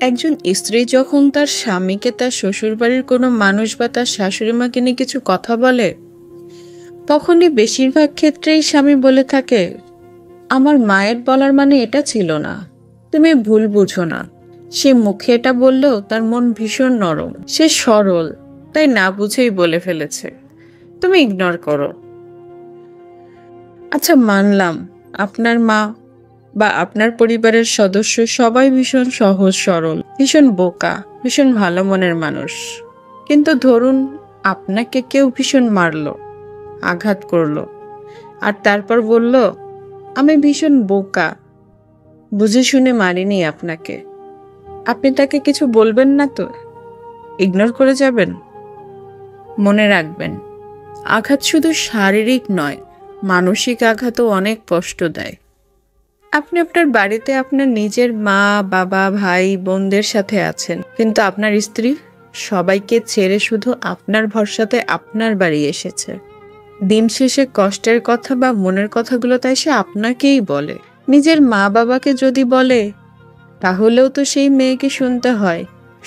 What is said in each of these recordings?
একজন স্ত্রী যখন তার স্বামীকে তার শ্বশুরবাড়ির কোনো মানুষ বা তার শাশুড়ি মাকে নিয়ে কিছু কথা বলে, তখনই বেশিরভাগ ক্ষেত্রেই স্বামী বলে থাকে, আমার মায়ের বলার মানে এটা ছিল না, তুমি ভুল বুঝো না। সে মুখে এটা বললেও তার মন ভীষণ নরম, সে সরল, তাই না বুঝেই বলে ফেলেছে, তুমি ইগনোর করো। আচ্ছা, মানলাম আপনার মা বা আপনার পরিবারের সদস্য সবাই ভীষণ সহজ সরল, ভীষণ বোকা, ভীষণ ভালো মনের মানুষ। কিন্তু ধরুন আপনাকে কেউ ভীষণ মারলো, আঘাত করলো, আর তারপর বলল, আমি ভীষণ বোকা, বুঝে শুনে মারিনি আপনাকে। আপনি তাকে কিছু বলবেন না তো? ইগনোর করে যাবেন? মনে রাখবেন, আঘাত শুধু শারীরিক নয়, মানসিক আঘাতও অনেক কষ্ট দেয়। আপনি আপনার বাড়িতে আপনার নিজের মা, বাবা, ভাই, বোনদের সাথে আছেন, কিন্তু আপনার স্ত্রী সবাইকে ছেড়ে শুধু আপনার ভরসাতে আপনার বাড়ি এসেছে। দিন শেষে কষ্টের কথা বা মনের কথাগুলো তাই সে আপনাকেই বলে। নিজের মা বাবাকে যদি বলে, তাহলেও তো সেই মেয়েকে শুনতে হয়,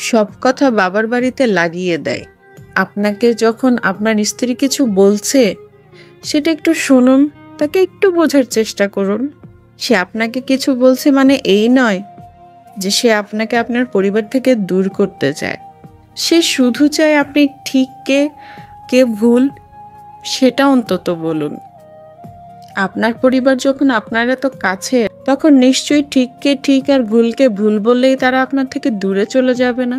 সব কথা বাবার বাড়িতে লাগিয়ে দেয়। আপনাকে যখন আপনার স্ত্রী কিছু বলছে, সেটা একটু শুনুন, তাকে একটু বোঝার চেষ্টা করুন। সে আপনাকে কিছু বলছে মানে এই নয় যে সে আপনাকে আপনার পরিবার থেকে দূর করতে চায়। সে শুধু চায় আপনি ঠিক কে ভুল সেটা অন্তত বলুন। আপনার পরিবার যখন আপনার এত কাছে, তখন নিশ্চয়ই ঠিককে ঠিক আর ভুলকে ভুল বললেই তারা আপনার থেকে দূরে চলে যাবে না।